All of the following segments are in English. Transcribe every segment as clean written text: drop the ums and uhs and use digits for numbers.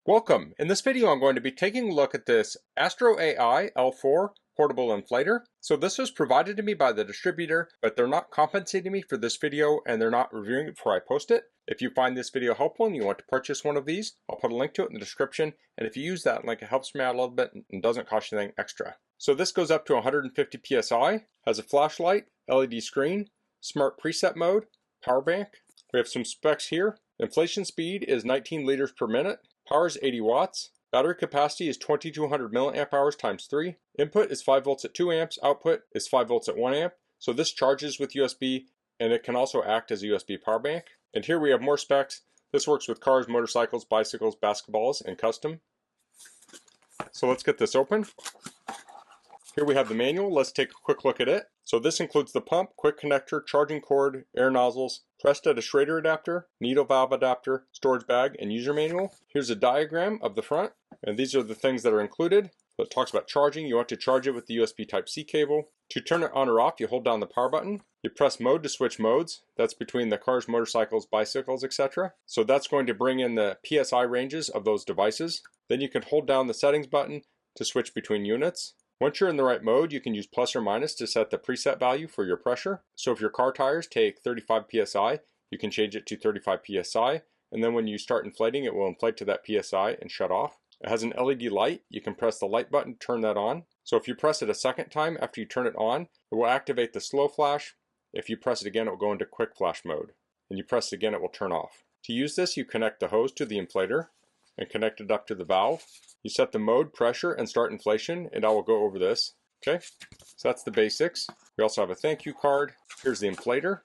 Welcome. In this video, I'm going to be taking a look at this AstroAi L4 portable inflator. So this was provided to me by the distributor, but they're not compensating me for this video and they're not reviewing it before I post it. If you find this video helpful and you want to purchase one of these, I'll put a link to it in the description. And if you use that link, it helps me out a little bit and doesn't cost you anything extra. So this goes up to 150 PSI, has a flashlight, LED screen, smart preset mode, power bank. We have some specs here. Inflation speed is 19 liters per minute. Power is 80 watts. Battery capacity is 2200 milliamp hours times 3. Input is 5 volts at 2 amps. Output is 5 volts at 1 amp. So this charges with USB and it can also act as a USB power bank. And here we have more specs. This works with cars, motorcycles, bicycles, basketballs, and custom. So let's get this open. Here we have the manual. Let's take a quick look at it. So this includes the pump, quick connector, charging cord, air nozzles, pressed at a Schrader adapter, needle valve adapter, storage bag, and user manual. Here's a diagram of the front, and these are the things that are included. So it talks about charging. You want to charge it with the USB Type-C cable. To turn it on or off, you hold down the power button. You press mode to switch modes. That's between the cars, motorcycles, bicycles, etc. So that's going to bring in the PSI ranges of those devices. Then you can hold down the settings button to switch between units. Once you're in the right mode, you can use plus or minus to set the preset value for your pressure. So if your car tires take 35 PSI, you can change it to 35 PSI, and then when you start inflating, it will inflate to that PSI and shut off. It has an LED light. You can press the light button to turn that on. So if you press it a second time after you turn it on, it will activate the slow flash. If you press it again, it will go into quick flash mode. And you press it again, it will turn off. To use this, you connect the hose to the inflator and connect it up to the valve. You set the mode, pressure, and start inflation, and I will go over this. Okay, so that's the basics. We also have a thank you card. Here's the inflator.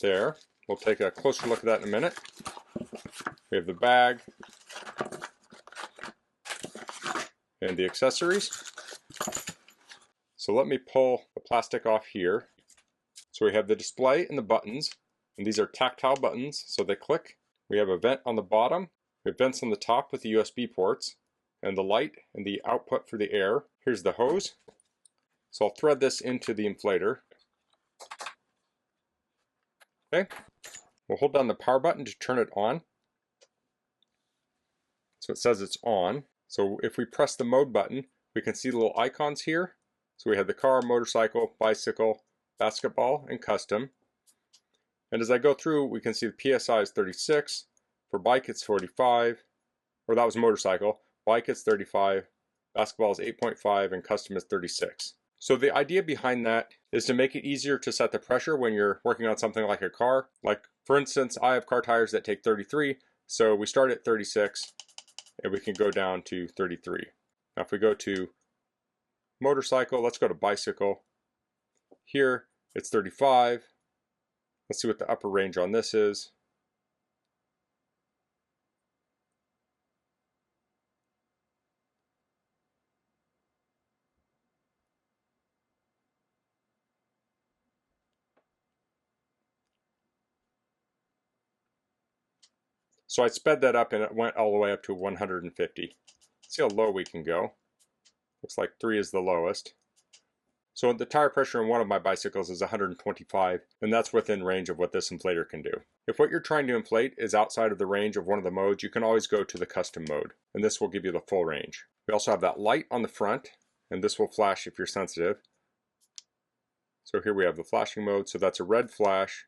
There. We'll take a closer look at that in a minute. We have the bag and the accessories. So let me pull the plastic off here. So we have the display and the buttons, and these are tactile buttons, so they click. We have a vent on the bottom. We have vents on the top with the USB ports, and the light and the output for the air. Here's the hose. So I'll thread this into the inflator. Okay. We'll hold down the power button to turn it on. So it says it's on. So if we press the mode button, we can see the little icons here. So we have the car, motorcycle, bicycle, basketball, and custom. And as I go through, we can see the PSI is 36. For bike, it's 45. Or that was motorcycle. Bike, it's 35. Basketball is 8.5, and custom is 36. So the idea behind that is to make it easier to set the pressure when you're working on something like a car. Like, for instance, I have car tires that take 33, so we start at 36, and we can go down to 33. Now if we go to motorcycle, let's go to bicycle. Here, it's 35. Let's see what the upper range on this is. So I sped that up and it went all the way up to 150. See how low we can go. Looks like 3 is the lowest. So the tire pressure in one of my bicycles is 125, and that's within range of what this inflator can do. If what you're trying to inflate is outside of the range of one of the modes, you can always go to the custom mode, and this will give you the full range. We also have that light on the front, and this will flash if you're sensitive. So here we have the flashing mode, so that's a red flash,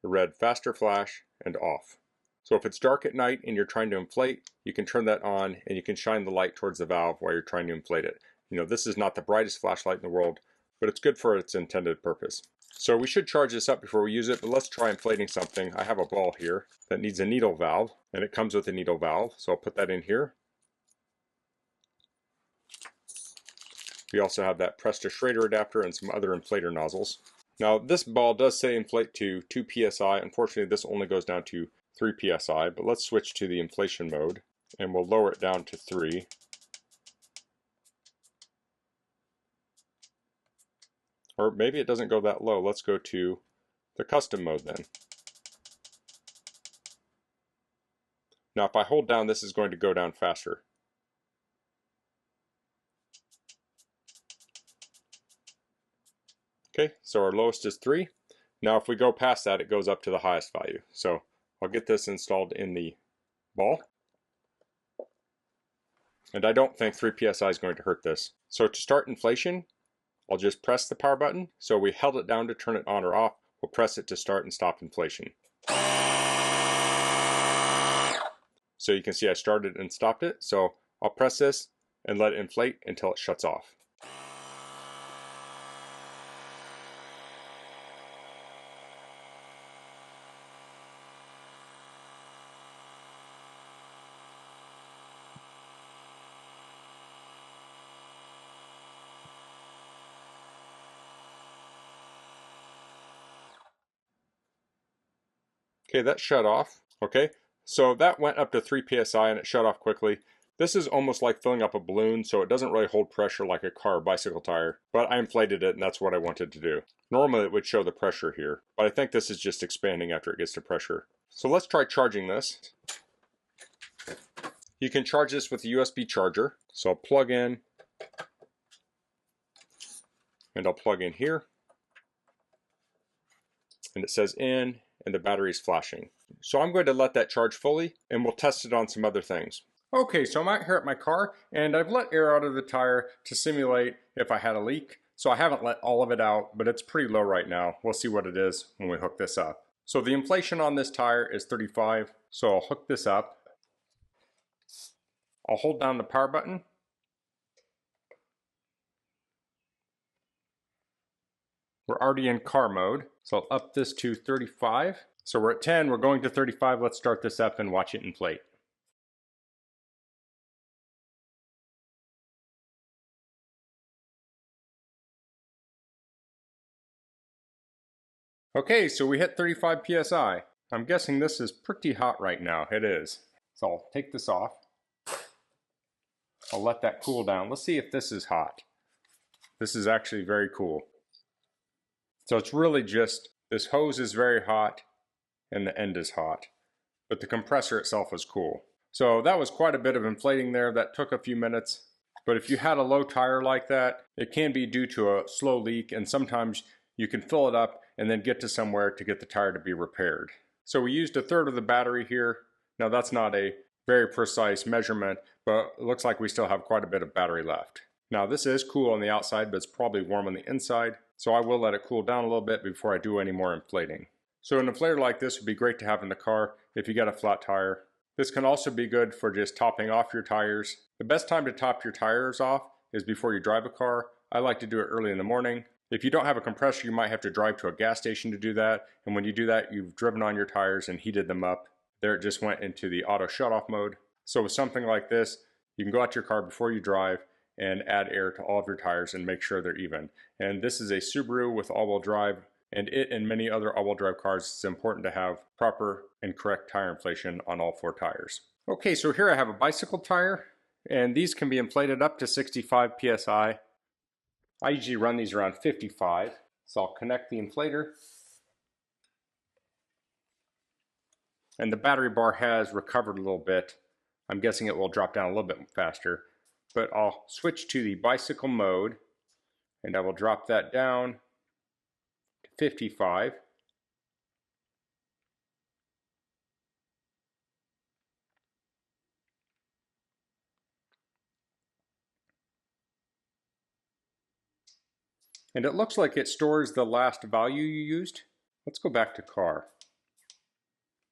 a red faster flash, and off. So if it's dark at night and you're trying to inflate, you can turn that on and you can shine the light towards the valve while you're trying to inflate it. You know, this is not the brightest flashlight in the world, but it's good for its intended purpose. So we should charge this up before we use it, but let's try inflating something. I have a ball here that needs a needle valve, and it comes with a needle valve, so I'll put that in here. We also have that pressed to Schrader adapter and some other inflator nozzles. Now this ball does say inflate to 2 PSI. Unfortunately, this only goes down to 3 PSI, but let's switch to the inflation mode, and we'll lower it down to 3. Or maybe it doesn't go that low. Let's go to the custom mode then. Now if I hold down, this is going to go down faster. Okay, so our lowest is 3. Now if we go past that, it goes up to the highest value. So I'll get this installed in the ball. And I don't think 3 psi is going to hurt this. So to start inflation, I'll just press the power button. So we held it down to turn it on or off. We'll press it to start and stop inflation. So you can see I started and stopped it. So I'll press this and let it inflate until it shuts off. Okay, that shut off. Okay, so that went up to 3 psi and it shut off quickly. This is almost like filling up a balloon, so it doesn't really hold pressure like a car or bicycle tire, but I inflated it and that's what I wanted to do. Normally it would show the pressure here, but I think this is just expanding after it gets to pressure. So let's try charging this. You can charge this with a USB charger. So I'll plug in, and I'll plug in here, and it says in, and the battery is flashing. So I'm going to let that charge fully, and we'll test it on some other things. Okay, so I'm out here at my car, and I've let air out of the tire to simulate if I had a leak. So I haven't let all of it out, but it's pretty low right now. We'll see what it is when we hook this up. So the inflation on this tire is 35, so I'll hook this up. I'll hold down the power button. We're already in car mode, so I'll up this to 35. So we're at 10, we're going to 35. Let's start this up and watch it inflate. Okay, so we hit 35 psi. I'm guessing this is pretty hot right now. It is. So I'll take this off. I'll let that cool down. Let's see if this is hot. This is actually very cool. So it's really just, this hose is very hot and the end is hot, but the compressor itself is cool. So that was quite a bit of inflating there. That took a few minutes, but if you had a low tire like that, it can be due to a slow leak, and sometimes you can fill it up and then get to somewhere to get the tire to be repaired. So we used 1/3 of the battery here. Now that's not a very precise measurement, but it looks like we still have quite a bit of battery left. Now this is cool on the outside, but it's probably warm on the inside. So I will let it cool down a little bit before I do any more inflating. So an inflator like this would be great to have in the car if you got a flat tire. This can also be good for just topping off your tires. The best time to top your tires off is before you drive a car. I like to do it early in the morning. If you don't have a compressor, you might have to drive to a gas station to do that. And when you do that, you've driven on your tires and heated them up. There it just went into the auto shut-off mode. So with something like this, you can go out to your car before you drive and add air to all of your tires and make sure they're even. And this is a Subaru with all-wheel drive, and it and many other all-wheel drive cars, it's important to have proper and correct tire inflation on all 4 tires. Okay, so here I have a bicycle tire, and these can be inflated up to 65 psi. I usually run these around 55, so I'll connect the inflator. And the battery bar has recovered a little bit. I'm guessing it will drop down a little bit faster. But I'll switch to the bicycle mode, and I will drop that down to 55. And it looks like it stores the last value you used. Let's go back to car.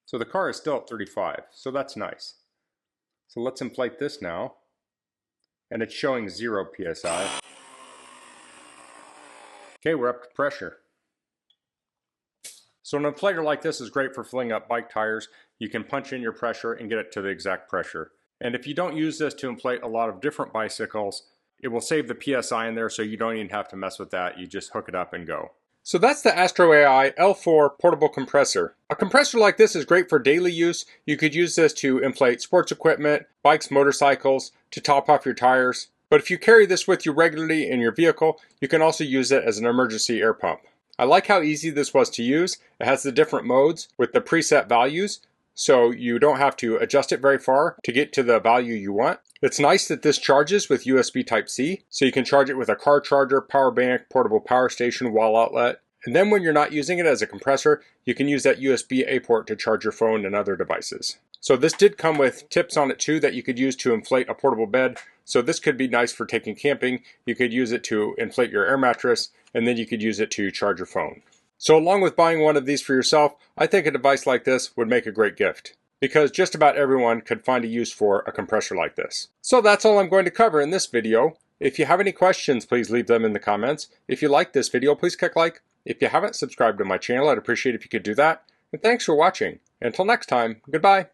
So the car is still at 35, so that's nice. So let's inflate this now. And it's showing 0 psi. Okay, we're up to pressure. So an inflator like this is great for filling up bike tires. You can punch in your pressure and get it to the exact pressure. And if you don't use this to inflate a lot of different bicycles, it will save the PSI in there, so you don't even have to mess with that. You just hook it up and go. So that's the AstroAi L4 portable compressor. A compressor like this is great for daily use. You could use this to inflate sports equipment, bikes, motorcycles, to top off your tires. But if you carry this with you regularly in your vehicle, you can also use it as an emergency air pump. I like how easy this was to use. It has the different modes with the preset values, so you don't have to adjust it very far to get to the value you want. It's nice that this charges with USB Type-C, so you can charge it with a car charger, power bank, portable power station, wall outlet. And then when you're not using it as a compressor, you can use that USB-A port to charge your phone and other devices. So this did come with tips on it too that you could use to inflate a portable bed. So this could be nice for taking camping. You could use it to inflate your air mattress, and then you could use it to charge your phone. So along with buying one of these for yourself, I think a device like this would make a great gift, because just about everyone could find a use for a compressor like this. So that's all I'm going to cover in this video. If you have any questions, please leave them in the comments. If you like this video, please click like. If you haven't subscribed to my channel, I'd appreciate if you could do that. And thanks for watching. Until next time, goodbye.